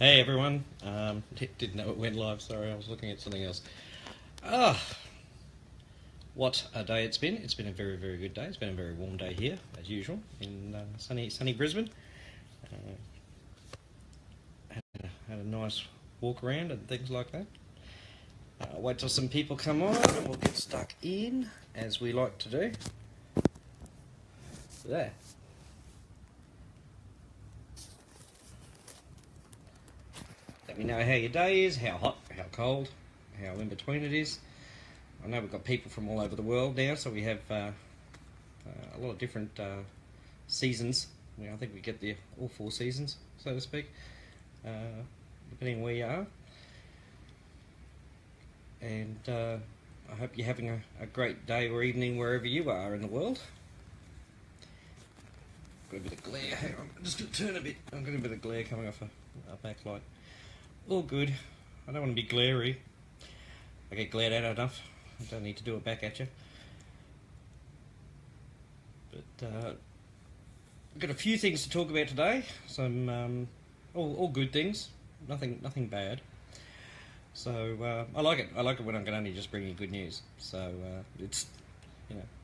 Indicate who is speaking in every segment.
Speaker 1: Hey everyone, didn't know it went live, sorry, I was looking at something else. Ah, what a day it's been. It's been a very, very good day. It's been a very warm day here, as usual, in sunny Brisbane. Had a nice walk around and things like that. Wait till some people come on and we'll get stuck in, as we like to do. There. Let me know how your day is, how hot, how cold, how in between it is. I know we've got people from all over the world now, so we have a lot of different seasons. I think we get all 4 seasons, so to speak, depending on where you are. And I hope you're having a great day or evening wherever you are in the world. Got a bit of glare. Hang on, I'm just going to turn a bit. I've got a bit of glare coming off a backlight. All good. I don't want to be glary. I get glared at enough. I don't need to do it back at you. But I've got a few things to talk about today. Some all good things. Nothing bad. So I like it. I like it when I can only just bring you good news. So it's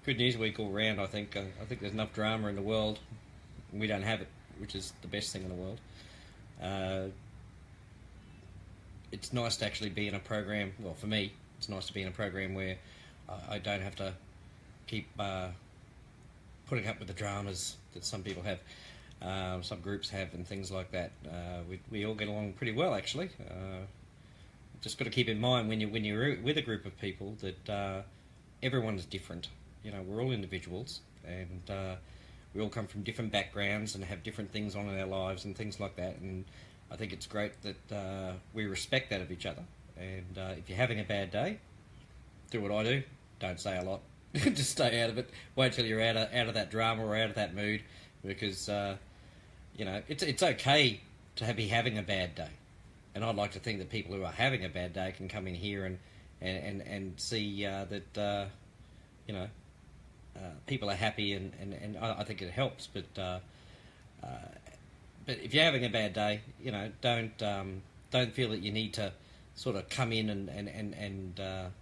Speaker 1: good news week all round. I think there's enough drama in the world. We don't have it, which is the best thing in the world. It's nice to actually be in a program. Well, for me, it's nice to be in a program where I don't have to keep putting up with the dramas that some people have, some groups have, and things like that. We all get along pretty well, actually. Just got to keep in mind when you're with a group of people that everyone is different. We're all individuals, and we all come from different backgrounds and have different things on in our lives and things like that. And I think it's great that we respect that of each other. And if you're having a bad day, do what I do. Don't say a lot. Just stay out of it. Wait till you're out of that drama or out of that mood, because it's okay to be having a bad day. And I'd like to think that people who are having a bad day can come in here and see that people are happy, and I think it helps. But if you're having a bad day, don't feel that you need to sort of come in and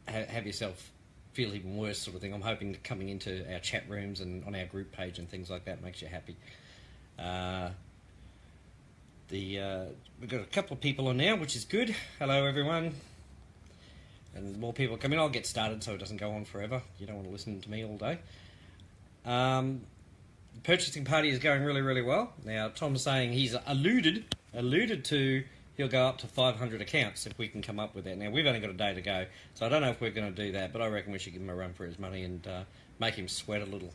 Speaker 1: have yourself feel even worse, sort of thing. I'm hoping that coming into our chat rooms and on our group page and things like that makes you happy. We've got a couple of people on now, which is good. Hello, everyone. And more people come in. I'll get started so it doesn't go on forever. You don't want to listen to me all day. The purchasing party is going really, really well. Now, Tom's saying he's alluded to he'll go up to 500 accounts if we can come up with that. Now, we've only got a day to go, so I don't know if we're going to do that, but I reckon we should give him a run for his money and make him sweat a little,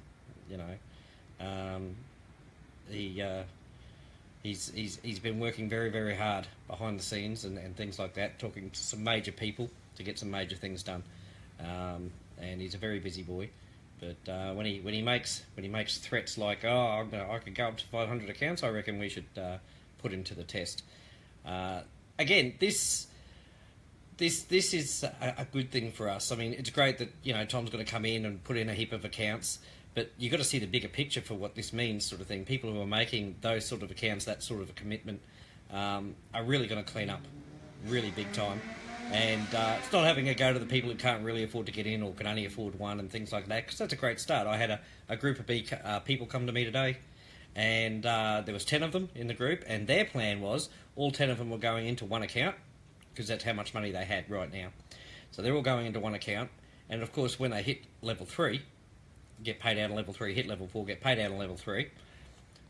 Speaker 1: He's been working very, very hard behind the scenes and things like that, talking to some major people to get some major things done. And he's a very busy boy. But when he makes threats like, I could go up to 500 accounts, I reckon we should put him to the test. Again, this is a good thing for us. I mean, it's great that Tom's going to come in and put in a heap of accounts, but you've got to see the bigger picture for what this means, sort of thing. People who are making those sort of accounts, that sort of a commitment, are really going to clean up really big time. And it's not having a go to the people who can't really afford to get in or can only afford one and things like that, because that's a great start. I had a group of people come to me today, and there was 10 of them in the group, and their plan was all 10 of them were going into one account, because that's how much money they had right now. So they're all going into one account, and of course when they hit level 3, get paid out on level 3, hit level 4, get paid out on level 3,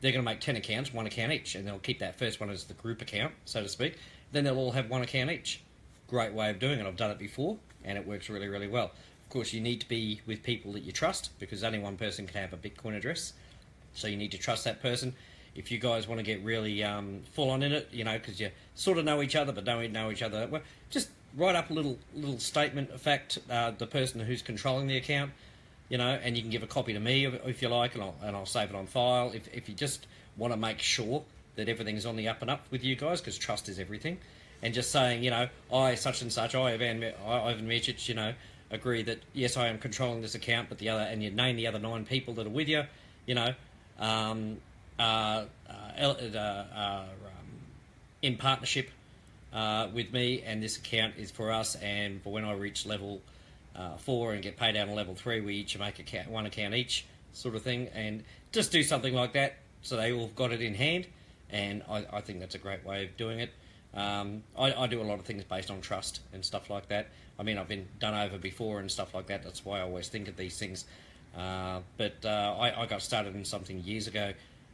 Speaker 1: they're going to make 10 accounts, one account each, and they'll keep that first one as the group account, so to speak. Then they'll all have one account each. Great way of doing it. I've done it before, and it works really, really well. Of course, you need to be with people that you trust, because only one person can have a Bitcoin address, so you need to trust that person. If you guys want to get really full on in it, because you sort of know each other but don't know each other that well, just write up a little statement of fact, the person who's controlling the account, and you can give a copy to me if you like, and I'll save it on file. If you just want to make sure that everything's on the up and up with you guys, because trust is everything. And just saying, I, such and such, Ivan Mircic, agree that, yes, I am controlling this account, but and you name the other 9 people that are with you, in partnership with me, and this account is for us. And for when I reach level 4 and get paid out on level 3, we each make one account each, sort of thing, and just do something like that so they all got it in hand. And I think that's a great way of doing it. I do a lot of things based on trust and stuff like that. I mean, I've been done over before and stuff like that. That's why I always think of these things. But I got started in something years ago.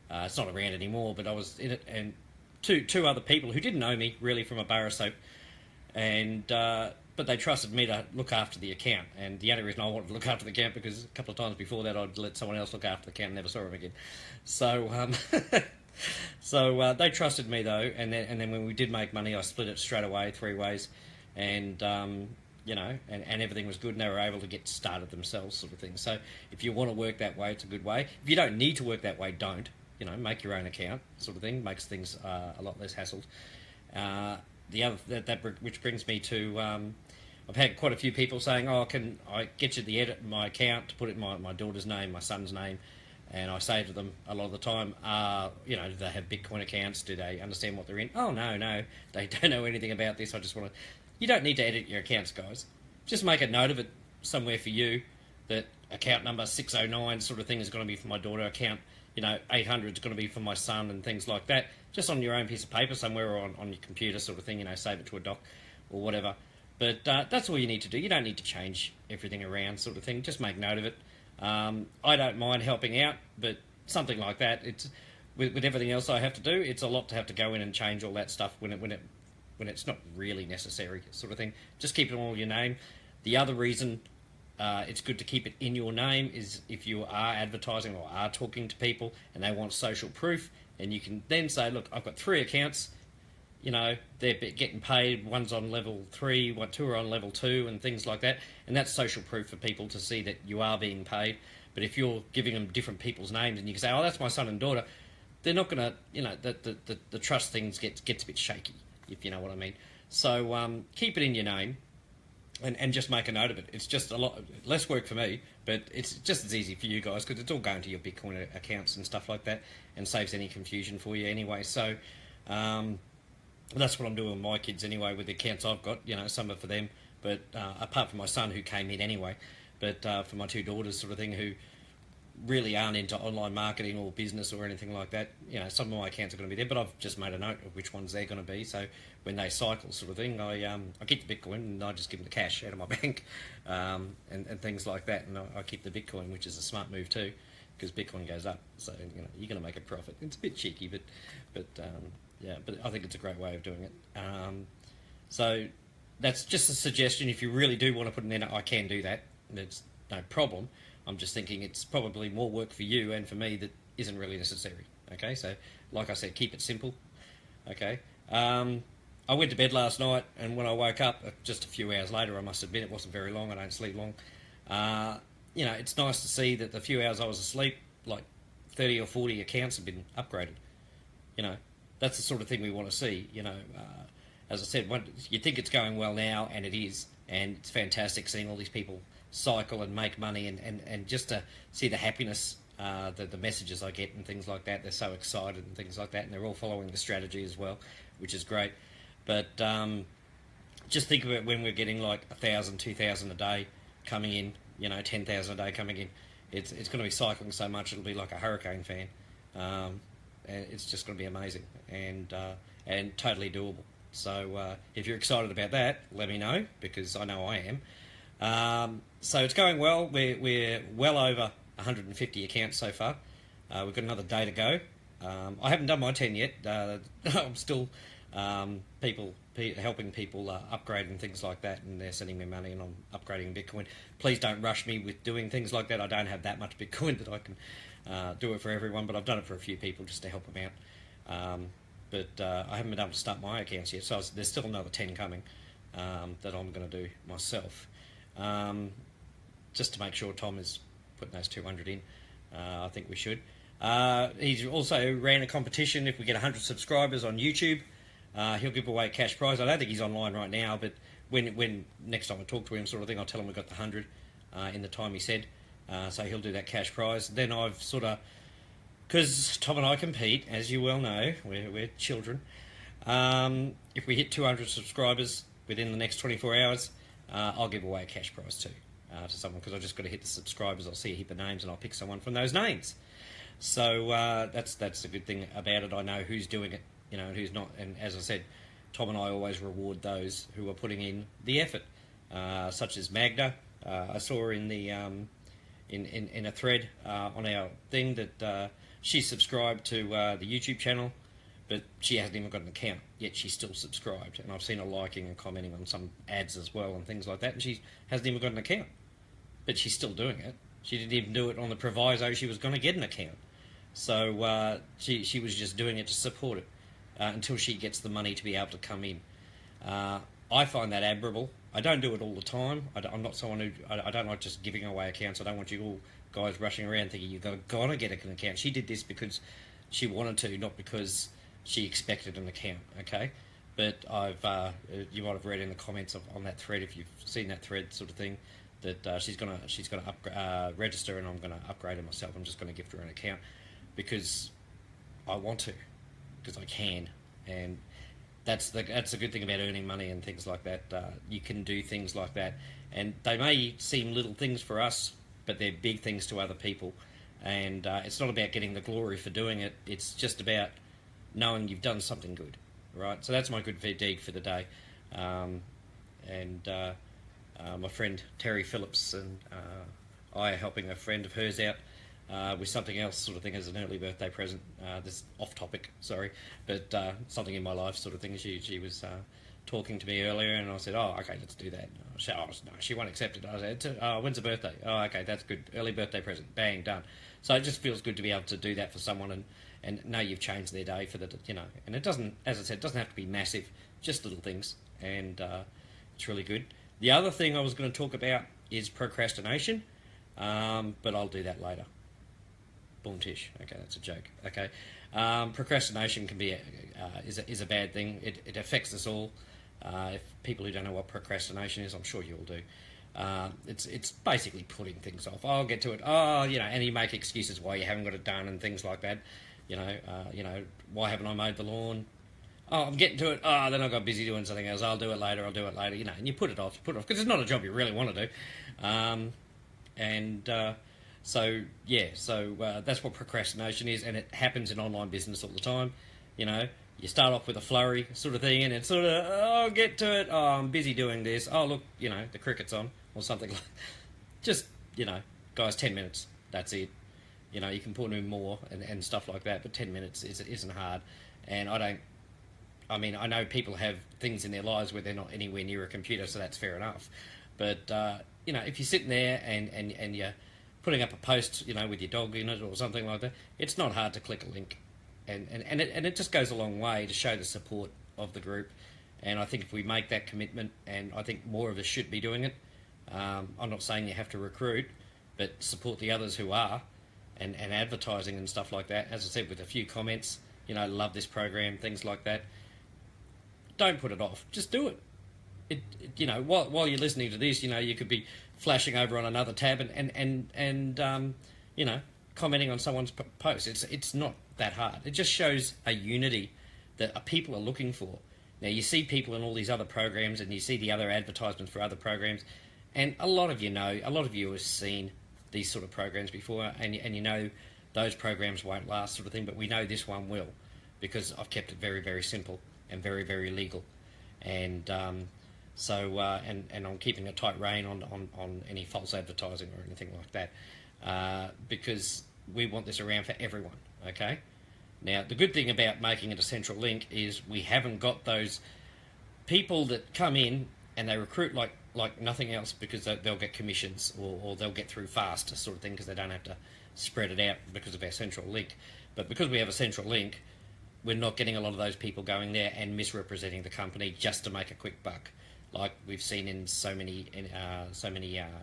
Speaker 1: It's not around anymore, but I was in it, and two other people who didn't know me really from a bar of soap, and but they trusted me to look after the account. And the only reason I wanted to look after the account because a couple of times before that I'd let someone else look after the account and never saw him again. So so they trusted me though, and then when we did make money, I split it straight away 3 ways, and you know, and everything was good, and they were able to get started themselves, sort of thing. So if you want to work that way, it's a good way. If you don't need to work that way, don't. You know, make your own account, sort of thing. Makes things a lot less hassled. The other which brings me to, I've had quite a few people saying, "Oh, can I get you to edit my account to put it in my daughter's name, my son's name?" And I say to them a lot of the time, you know, do they have Bitcoin accounts? Do they understand what they're in? Oh, no, they don't know anything about this. I just want to... You don't need to edit your accounts, guys. Just make a note of it somewhere for you that account number 609 sort of thing is going to be for my daughter. Account, you know, 800 is going to be for my son and things like that. Just on your own piece of paper somewhere or on your computer sort of thing, you know, save it to a doc or whatever. But that's all you need to do. You don't need to change everything around sort of thing. Just make note of it. I don't mind helping out, but something like that, it's with everything else I have to do, it's a lot to have to go in and change all that stuff when it's not really necessary, sort of thing. Just keep it all in your name. The other reason it's good to keep it in your name is if you are advertising or are talking to people and they want social proof, and you can then say, look, I've got 3 accounts, you know, they're getting paid, one's on level 3, 2 are on level 2, and things like that, and that's social proof for people to see that you are being paid. But if you're giving them different people's names and you can say, oh, that's my son and daughter, they're not going to, you know, the trust things gets a bit shaky, if you know what I mean. So keep it in your name and just make a note of it. It's just a lot less work for me, but it's just as easy for you guys because it's all going to your Bitcoin accounts and stuff like that, and saves any confusion for you anyway. So that's what I'm doing with my kids anyway, with the accounts I've got. You know, some are for them, but apart from my son who came in anyway, but for my 2 daughters sort of thing who really aren't into online marketing or business or anything like that, you know, some of my accounts are going to be there, but I've just made a note of which ones they're going to be. So when they cycle sort of thing, I keep the Bitcoin and I just give them the cash out of my bank and things like that, and I keep the Bitcoin, which is a smart move too, because Bitcoin goes up, so you know you're going to make a profit. It's a bit cheeky, but yeah, but I think it's a great way of doing it. So that's just a suggestion. If you really do want to put an in, I can do that. It's no problem. I'm just thinking it's probably more work for you and for me that isn't really necessary. Okay, so like I said, keep it simple. Okay. I went to bed last night, and when I woke up, just a few hours later, I must admit it wasn't very long. I don't sleep long. You know, it's nice to see that the few hours I was asleep, like 30 or 40 accounts have been upgraded. You know, that's the sort of thing we want to see. You know, as I said, you think it's going well now, and it is, and it's fantastic seeing all these people cycle and make money, and just to see the happiness, the messages I get and things like that. They're so excited and things like that, and they're all following the strategy as well, which is great. But just think about when we're getting like 1,000, 2,000 a day coming in, you know, 10,000 a day coming in. It's going to be cycling so much it'll be like a hurricane fan, and it's just going to be amazing and totally doable. So if you're excited about that, let me know, because I know I am. So it's going well. We're well over 150 accounts so far. We've got another day to go. I haven't done my 10 yet. I'm still helping people upgrade and things like that, and they're sending me money and I'm upgrading Bitcoin. Please don't rush me with doing things like that. I don't have that much Bitcoin that I can do it for everyone, but I've done it for a few people just to help them out. But I haven't been able to start my accounts yet, so there's still another 10 coming that I'm going to do myself. Just to make sure Tom is putting those 200 in. I think we should. He's also ran a competition. If we get 100 subscribers on YouTube, he'll give away a cash prize. I don't think he's online right now, but when next time I talk to him sort of thing, I'll tell him we got the 100 in the time he said. So he'll do that cash prize. Then I've sort of, because Tom and I compete, as you well know, we're children, If we hit 200 subscribers within the next 24 hours, I'll give away a cash prize too to someone, because I've just got to hit the subscribers. I'll see a heap of names and I'll pick someone from those names. So that's the good thing about it. I know who's doing it, and who's not. And as I said, Tom and I always reward those who are putting in the effort, such as Magda. I saw her in the in a thread on our thing that she subscribed to the YouTube channel, but she hasn't even got an account, yet she's still subscribed. And I've seen her liking and commenting on some ads as well and things like that, and she hasn't even got an account, but she's still doing it. She didn't even do it on the proviso she was going to get an account. So she was just doing it to support it until she gets the money to be able to come in. I find that admirable. I don't do it all the time. I'm not someone who... I don't like just giving away accounts. I don't want you all guys rushing around thinking you're going to get an account. She did this because she wanted to, not because she expected an account, okay? But you might have read in the comments on that thread, if you've seen that thread sort of thing, that she's gonna register, and I'm gonna upgrade her myself. I'm just gonna gift her an account because I want to, because I can, and that's the good thing about earning money and things like that. You can do things like that, and they may seem little things for us, but they're big things to other people. And it's not about getting the glory for doing it. It's just about knowing you've done something good, right? So that's my good deed for the day. My friend Terry Phillips and I are helping a friend of hers out with something else sort of thing as an early birthday present. This off topic, sorry, but something in my life sort of thing. She was talking to me earlier, and I said, "Oh, okay, let's do that." No, she won't accept it. I said, "When's the birthday?" "Oh, okay, that's good. Early birthday present. Bang, done." So it just feels good to be able to do that for someone and know you've changed their day for the, And it doesn't, as I said, it doesn't have to be massive, just little things, and it's really good. The other thing I was going to talk about is procrastination, but I'll do that later. Boom tish. Okay, that's a joke. Okay, procrastination can be is a bad thing. It affects us all. If people who don't know what procrastination is, I'm sure you all do. It's basically putting things off. I'll get to it. And you make excuses why you haven't got it done and things like that. Why haven't I mowed the lawn? Oh, I'm getting to it. Oh, then I got busy doing something else. I'll do it later. And you put it off because it's not a job you really want to do. So that's what procrastination is, and it happens in online business all the time. You start off with a flurry sort of thing, and it's sort of, I'll get to it. Oh, I'm busy doing this. Oh, look, the cricket's on or something like. Just guys, 10 minutes. That's it. You can put in more and stuff like that, but 10 minutes isn't hard. And I know people have things in their lives where they're not anywhere near a computer, so that's fair enough. But if you're sitting there and you're putting up a post, with your dog in it or something like that, it's not hard to click a link, and it just goes a long way to show the support of the group. And I think if we make that commitment, and I think more of us should be doing it. I'm not saying you have to recruit, but support the others who are, and advertising and stuff like that. As I said, with a few comments, love this program, things like that. Don't put it off. Just do it. While you're listening to this, you could be flashing over on another tab and commenting on someone's post. It's not that hard. It just shows a unity that people are looking for. Now, you see people in all these other programs, and you see the other advertisements for other programs, and a lot of you have seen these sort of programs before, and those programs won't last, sort of thing, but we know this one will, because I've kept it very, very simple and very, very legal. And I'm keeping a tight rein on any false advertising or anything like that, because we want this around for everyone, okay? Now, the good thing about making it a central link is we haven't got those people that come in and they recruit like nothing else, because they'll get commissions or they'll get through fast, sort of thing, because they don't have to spread it out because of our central link. But because we have a central link, we're not getting a lot of those people going there and misrepresenting the company just to make a quick buck, like we've seen in so many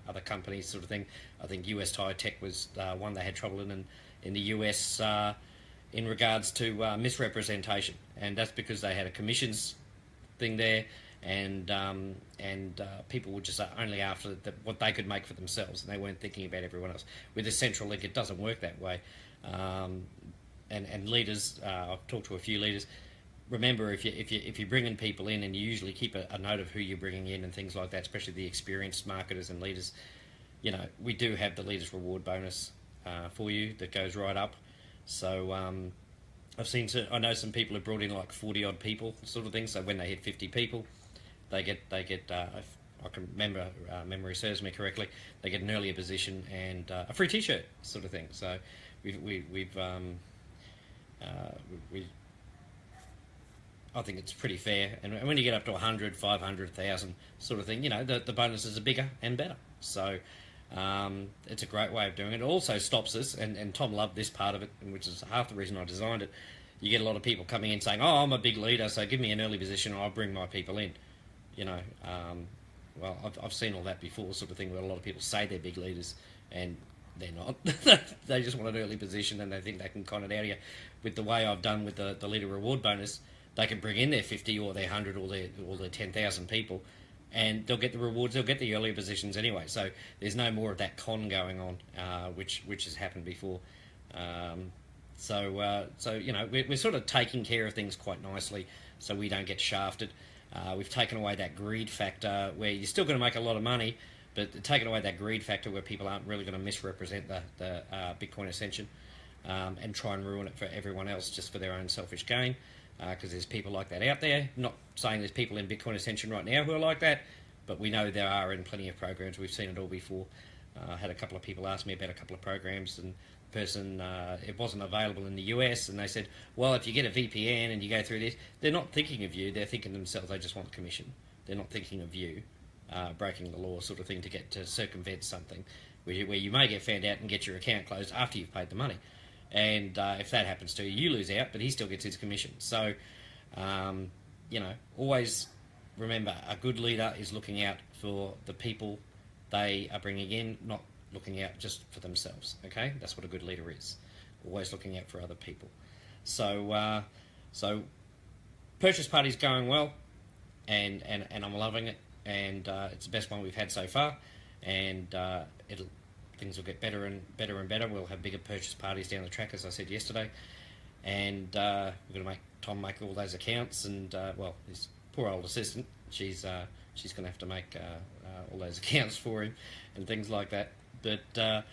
Speaker 1: other companies, sort of thing. I think US Tire Tech was one they had trouble in the US in regards to misrepresentation, and that's because they had a commissions thing there, and people were just only after what they could make for themselves, and they weren't thinking about everyone else. With the central link, it doesn't work that way. And leaders, I've talked to a few leaders, remember, if you're bringing people in, and you usually keep a note of who you're bringing in and things like that, especially the experienced marketers and leaders, you know, we do have the leaders reward bonus for you that goes right up. So I know some people have brought in like 40 odd people, sort of thing. So when they hit 50 people, they get if I can remember, memory serves me correctly, they get an earlier position and a free T-shirt, sort of thing. So we've I think it's pretty fair. And when you get up to 100, 500, 1,000 sort of thing, you know, the bonuses are bigger and better. So it's a great way of doing it. It also stops us, and Tom loved this part of it, which is half the reason I designed it. You get a lot of people coming in saying, oh, I'm a big leader, so give me an early position and I'll bring my people in. You know, well, I've seen all that before, sort of thing, where a lot of people say they're big leaders and they're not. They just want an early position and they think they can con it out of you. With the way I've done with the leader reward bonus, they can bring in their 50 or their 100 or their 10,000 people, and they'll get the rewards, they'll get the earlier positions anyway. So there's no more of that con going on, which has happened before. So you know, we're sort of taking care of things quite nicely, so we don't get shafted. We've taken away that greed factor where you're still going to make a lot of money, but taken away that greed factor where people aren't really going to misrepresent the Bitcoin Ascension and try and ruin it for everyone else just for their own selfish gain. Because there's people like that out there. Not saying there's people in Bitcoin Ascension right now who are like that, but we know there are in plenty of programs. We've seen it all before. I had a couple of people ask me about a couple of programs, and the person, it wasn't available in the US, and they said, well, if you get a VPN and you go through this, they're not thinking of you, they're thinking themselves, they just want commission. They're not thinking of you breaking the law, sort of thing, to circumvent something where you may get found out and get your account closed after you've paid the money. And if that happens to you, you lose out, but he still gets his commission. So, you know, always remember, a good leader is looking out for the people they are bringing in, not looking out just for themselves, okay? That's what a good leader is, always looking out for other people. So, purchase party's going well, and I'm loving it, and it's the best one we've had so far, and things will get better and better and better. We'll have bigger purchase parties down the track, as I said yesterday, and we're going to make Tom make all those accounts, and well, his poor old assistant, she's going to have to make all those accounts for him and things like that. But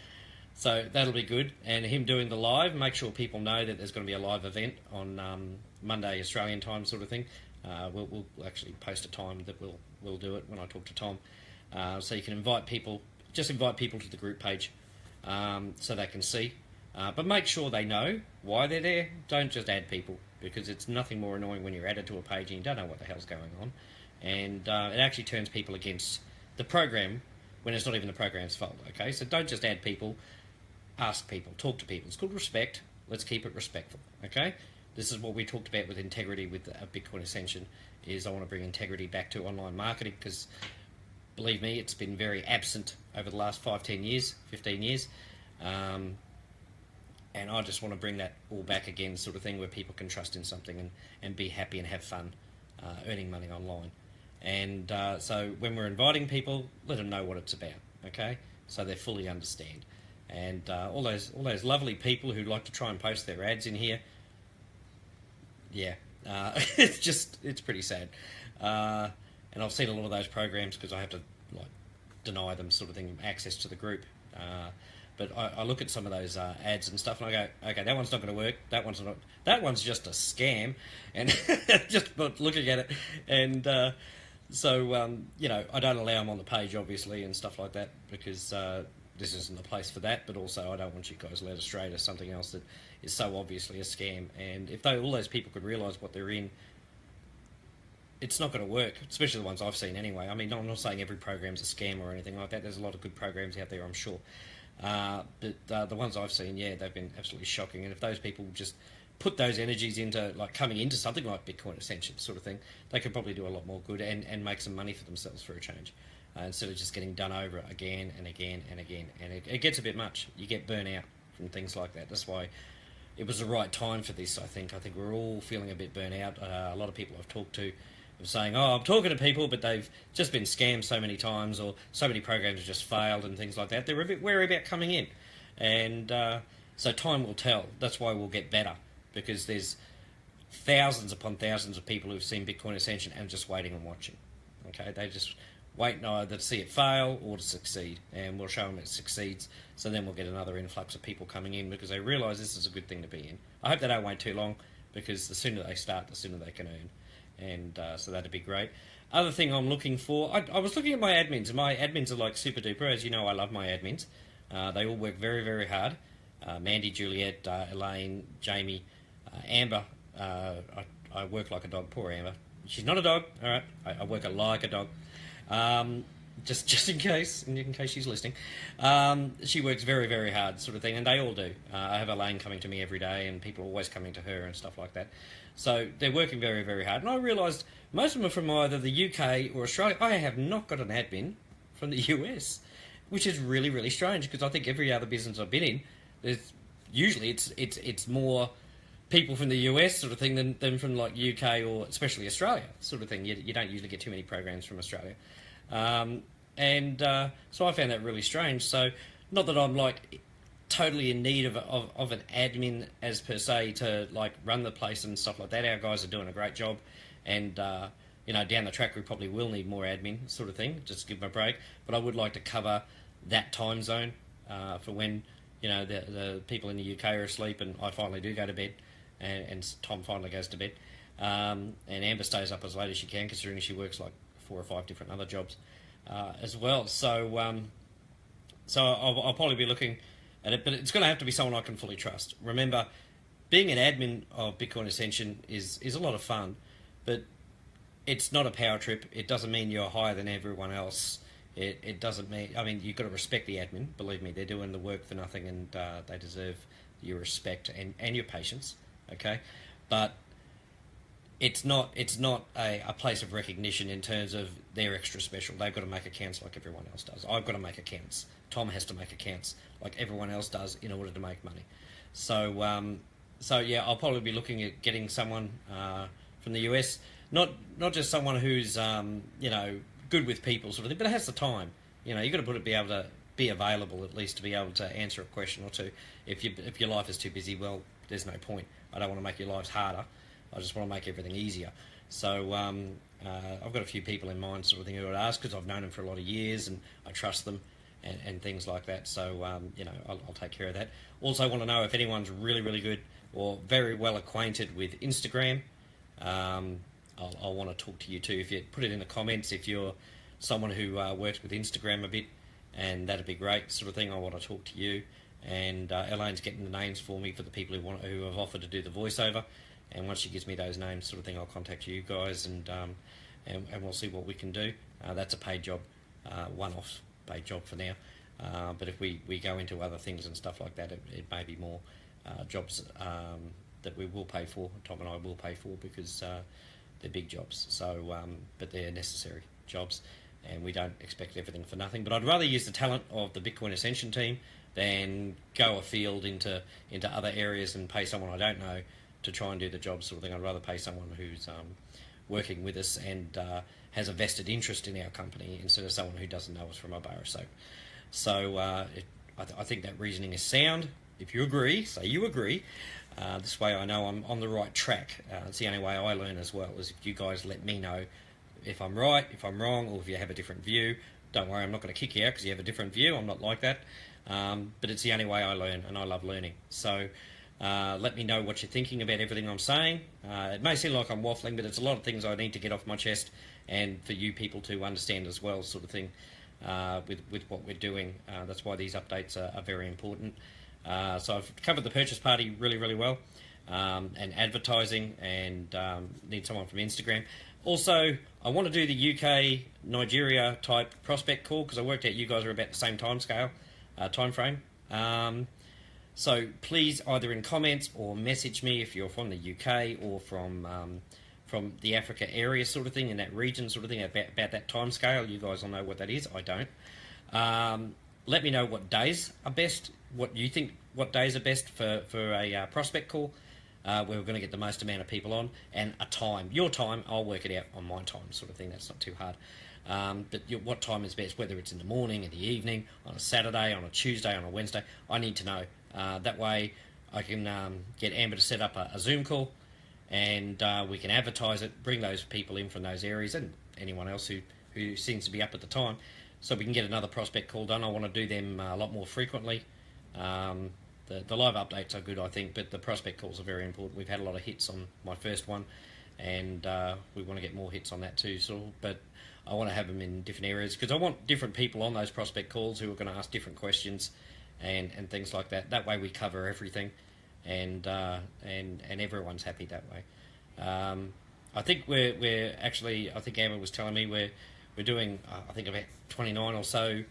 Speaker 1: so that'll be good, and him doing the live, make sure people know that there's going to be a live event on Monday Australian time, sort of thing. We'll actually post a time that we'll do it when I talk to Tom, so you can invite people. Just invite people to the group page so they can see. But make sure they know why they're there. Don't just add people, because it's nothing more annoying when you're added to a page and you don't know what the hell's going on. And it actually turns people against the program when it's not even the program's fault, okay? So don't just add people, ask people, talk to people. It's called respect. Let's keep it respectful, okay? This is what we talked about with integrity with Bitcoin Ascension, is I want to bring integrity back to online marketing, because believe me, it's been very absent over the last 5, 10 years, 15 years. And I just want to bring that all back again, sort of thing, where people can trust in something and be happy and have fun earning money online. And so when we're inviting people, let them know what it's about, okay? So they fully understand. And all those lovely people who like to try and post their ads in here, yeah, it's pretty sad. And I've seen a lot of those programs because I have to like deny them, sort of thing, access to the group. But I look at some of those ads and stuff, and I go, okay, that one's not going to work. That one's just a scam, and just looking at it, and so you know, I don't allow them on the page, obviously, and stuff like that, because this isn't the place for that. But also, I don't want you guys led astray to something else that is so obviously a scam. And if all those people could realise what they're in, it's not going to work, especially the ones I've seen anyway. I mean, I'm not saying every program's a scam or anything like that. There's a lot of good programs out there, I'm sure. But the ones I've seen, yeah, they've been absolutely shocking. And if those people just put those energies into like coming into something like Bitcoin Ascension sort of thing, they could probably do a lot more good and make some money for themselves for a change, instead of just getting done over again and again and again. And it gets a bit much. You get burnt out from things like that. That's why it was the right time for this, I think. I think we're all feeling a bit burnt out. A lot of people I've talked to of saying, oh, I'm talking to people, but they've just been scammed so many times, or so many programs have just failed and things like that. They're a bit wary about coming in. And so time will tell. That's why we'll get better, because there's thousands upon thousands of people who've seen Bitcoin Ascension and just waiting and watching. Okay, they just wait either to see it fail or to succeed, and we'll show them it succeeds. So then we'll get another influx of people coming in because they realise this is a good thing to be in. I hope they don't wait too long, because the sooner they start, the sooner they can earn, and so that'd be great. Other thing I'm looking for, I was looking at my admins, and my admins are like super duper. As you know, I love my admins. They all work very, very hard. Mandy, Juliet, Elaine, Jamie, Amber. I work like a dog. Poor Amber. She's not a dog. All right, I work like a dog. Just in case she's listening. She works very, very hard, sort of thing, and they all do. I have Elaine coming to me every day, and people are always coming to her and stuff like that. So they're working very, very hard. And I realised most of them are from either the UK or Australia. I have not got an admin from the US, which is really, really strange, because I think every other business I've been in, there's usually it's more people from the US sort of thing than from like UK or especially Australia sort of thing. You don't usually get too many programs from Australia. So I found that really strange. So not that I'm like totally in need of an admin as per se to like run the place and stuff like that. Our guys are doing a great job, and down the track we probably will need more admin sort of thing, just to give them a break. But I would like to cover that time zone for when the people in the UK are asleep and I finally do go to bed, and Tom finally goes to bed, and Amber stays up as late as she can, considering she works like 4 or 5 different other jobs as well. So I'll probably be looking at it, but it's going to have to be someone I can fully trust. Remember, being an admin of Bitcoin Ascension is a lot of fun, but it's not a power trip. It doesn't mean you're higher than everyone else. It doesn't mean, you've got to respect the admin. Believe me, they're doing the work for nothing, and they deserve your respect and your patience, okay? But it's not a place of recognition in terms of they're extra special. They've got to make accounts like everyone else does. I've got to make accounts. Tom has to make accounts like everyone else does in order to make money. So yeah, I'll probably be looking at getting someone from the US, not just someone who's good with people sort of thing, but has the time. You've got to be able to be available at least to be able to answer a question or two. If your life is too busy, well, there's no point. I don't want to make your lives harder. I just want to make everything easier. So I've got a few people in mind sort of thing who I'd ask, because I've known them for a lot of years and I trust them and things like that. So, I'll take care of that. Also want to know if anyone's really, really good or very well acquainted with Instagram. I'll want to talk to you too. If you put it in the comments, if you're someone who works with Instagram a bit, and that'd be great sort of thing. I want to talk to you. And Elaine's getting the names for me for the people who have offered to do the voiceover. And once she gives me those names sort of thing, I'll contact you guys, and we'll see what we can do. That's a paid job, one-off paid job for now. But if we go into other things and stuff like that, it may be more jobs that we will pay for, Tom and I will pay for, because they're big jobs. So, but they're necessary jobs, and we don't expect everything for nothing. But I'd rather use the talent of the Bitcoin Ascension team than go afield into other areas and pay someone I don't know to try and do the job sort of thing. I'd rather pay someone who's working with us and has a vested interest in our company, instead of someone who doesn't know us from a bar of soap. So I think that reasoning is sound. If you agree, say you agree. This way I know I'm on the right track. It's the only way I learn as well, is if you guys let me know if I'm right, if I'm wrong, or if you have a different view. Don't worry, I'm not going to kick you out because you have a different view. I'm not like that. But it's the only way I learn, and I love learning. So let me know what you're thinking about everything I'm saying. It may seem like I'm waffling, but it's a lot of things I need to get off my chest, and for you people to understand as well, sort of thing, with what we're doing. That's why these updates are very important. So I've covered the purchase party really, really well, and advertising, and need someone from Instagram. Also, I want to do the UK Nigeria type prospect call, because I worked out you guys are about the same time frame. So please, either in comments or message me if you're from the UK or from the Africa area sort of thing, in that region sort of thing, about that time scale. You guys will know what that is. I don't. Let me know what days are best, what you think, what days are best for a prospect call, where we're going to get the most amount of people on, and a time. Your time, I'll work it out on my time sort of thing. That's not too hard. But what time is best, whether it's in the morning, in the evening, on a Saturday, on a Tuesday, on a Wednesday, I need to know. That way I can get Amber to set up a Zoom call, and we can advertise it, bring those people in from those areas, and anyone else who seems to be up at the time, so we can get another prospect call done. I want to do them a lot more frequently. The live updates are good, I think, but the prospect calls are very important. We've had a lot of hits on my first one, and we want to get more hits on that too. But I want to have them in different areas because I want different people on those prospect calls who are going to ask different questions and things like that. That way we cover everything, and everyone's happy that way. I think we're actually, I think Amber was telling me we're doing I think about 29 or so,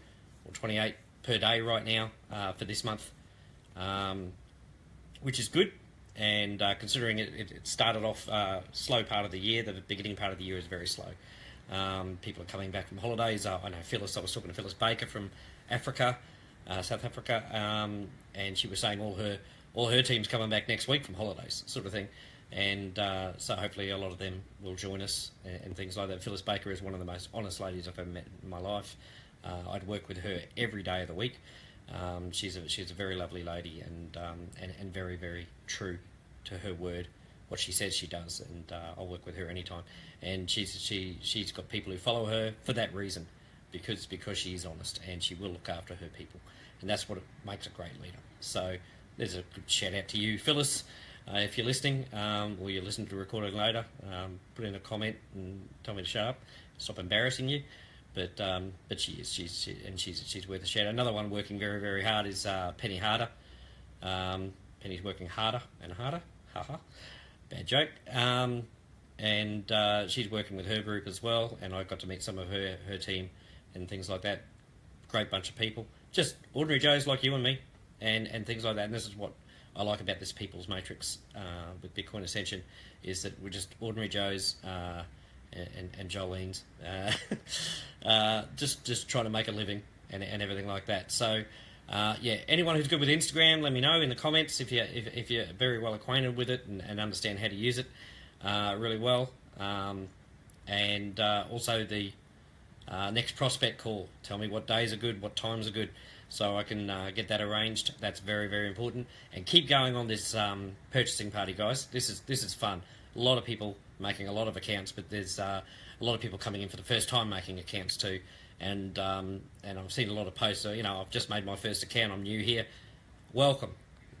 Speaker 1: or 28 per day right now for this month, which is good. And considering it started off slow part of the year, the beginning part of the year is very slow. People are coming back from holidays. I know Phyllis, I was talking to Phyllis Baker from Africa, South Africa, and she was saying all her team's coming back next week from holidays, sort of thing. And so hopefully a lot of them will join us and things like that. Phyllis Baker is one of the most honest ladies I've ever met in my life. I'd work with her every day of the week. She's a very lovely lady and very, very true to her word. What she says she does, and I'll work with her anytime. And she's got people who follow her for that reason, because she is honest and she will look after her people, and that's what makes a great leader. So there's a good shout out to you, Phyllis, if you're listening, or you're listening to the recording later. Put in a comment and tell me to shut up, stop embarrassing you. But she's worth a shout out. Another one working very, very hard is Penny Harder. Penny's working harder and harder. Haha. Bad joke. And she's working with her group as well, and I got to meet some of her team and things like that. Great bunch of people, just ordinary Joes like you and me, and things like that. And this is what I like about this People's Matrix with Bitcoin Ascension, is that we're just ordinary Joes and Jolene's, just trying to make a living and everything like that. So yeah, anyone who's good with Instagram, let me know in the comments if you're very well acquainted with it and understand how to use it really well. And also the next prospect call. Tell me what days are good, what times are good, so I can get that arranged. That's very, very important. And keep going on this purchasing party, guys. This is fun. A lot of people making a lot of accounts, but there's a lot of people coming in for the first time making accounts too. And I've seen a lot of posts. I've just made my first account. I'm new here. Welcome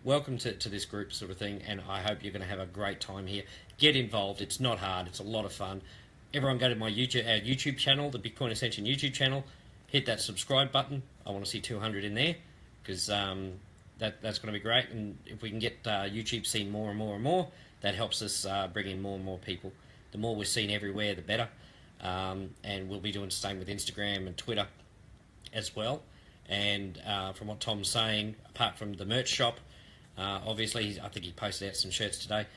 Speaker 1: to this group, sort of thing. And I hope you're going to have a great time here. Get involved. It's not hard. It's a lot of fun. Everyone go to my YouTube channel, the Bitcoin Ascension YouTube channel. Hit that subscribe button. I want to see 200 in there, because that's going to be great. And if we can get YouTube seen more and more and more, that helps us bring in more and more people. The more we're seen everywhere, the better. And we'll be doing the same with Instagram and Twitter as well. And from what Tom's saying, apart from the merch shop, obviously, I think he posted out some shirts today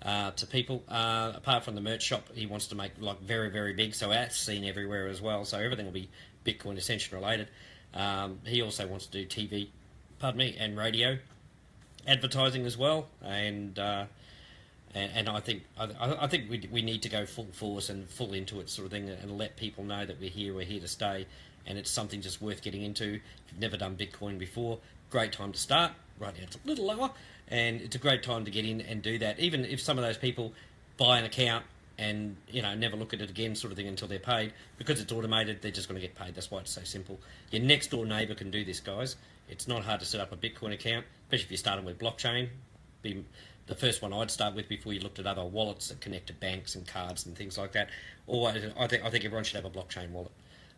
Speaker 1: to people. Apart from the merch shop, he wants to make like very, very big, so that's seen everywhere as well. So everything will be Bitcoin Ascension related. He also wants to do TV, and radio advertising as well. And I think we need to go full force and full into it, sort of thing, and let people know that we're here to stay, and it's something just worth getting into. If you've never done Bitcoin before, great time to start. Right now it's a little lower, and it's a great time to get in and do that. Even if some of those people buy an account and never look at it again, sort of thing, until they're paid, because it's automated, they're just going to get paid. That's why it's so simple. Your next door neighbour can do this, guys. It's not hard to set up a Bitcoin account, especially if you're starting with blockchain. Be the first one I'd start with before you looked at other wallets that connect to banks and cards and things like that. Or I think everyone should have a blockchain wallet,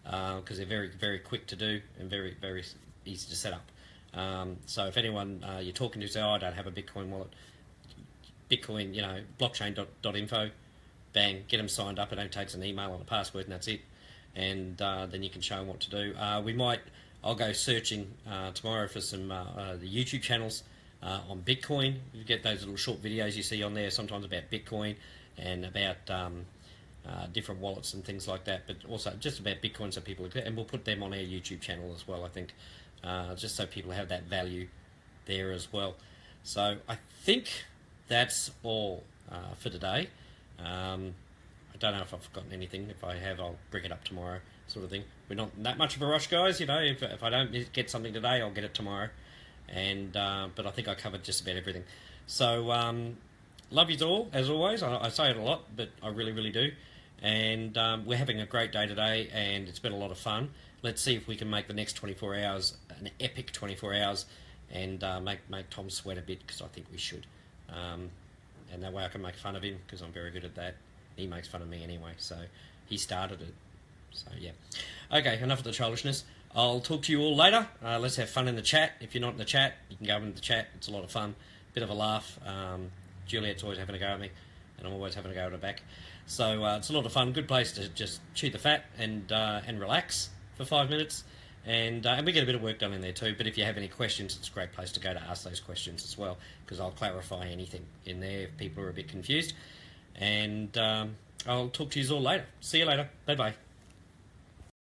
Speaker 1: because they're very, very quick to do and very, very easy to set up. So if anyone you're talking to say, I don't have a Bitcoin wallet, Bitcoin, blockchain.info, bang, get them signed up. It only takes an email and a password, and that's it. And then you can show them what to do. I'll go searching tomorrow for some the YouTube channels on Bitcoin. You get those little short videos you see on there, sometimes about Bitcoin and about different wallets and things like that, but also just about Bitcoin, so people, and we'll put them on our YouTube channel as well, I think, just so people have that value there as well. So I think that's all for today. I don't know if I've forgotten anything. If I have, I'll bring it up tomorrow, sort of thing. We're not in that much of a rush, guys. If I don't get something today, I'll get it tomorrow. And but I think I covered just about everything. So love you all, as always. I say it a lot, but I really, really do. And we're having a great day today, and it's been a lot of fun. Let's see if we can make the next 24 hours an epic 24 hours and make Tom sweat a bit, because I think we should. And that way I can make fun of him, because I'm very good at that. He makes fun of me anyway, so he started it. So, yeah. Okay, enough of the childishness. I'll talk to you all later. Let's have fun in the chat. If you're not in the chat, you can go into the chat. It's a lot of fun. Bit of a laugh. Juliet's always having a go at me, and I'm always having a go at her back. So it's a lot of fun. Good place to just chew the fat and relax for 5 minutes. And we get a bit of work done in there too. But if you have any questions, it's a great place to go to ask those questions as well, because I'll clarify anything in there if people are a bit confused. And I'll talk to you all later. See you later. Bye-bye.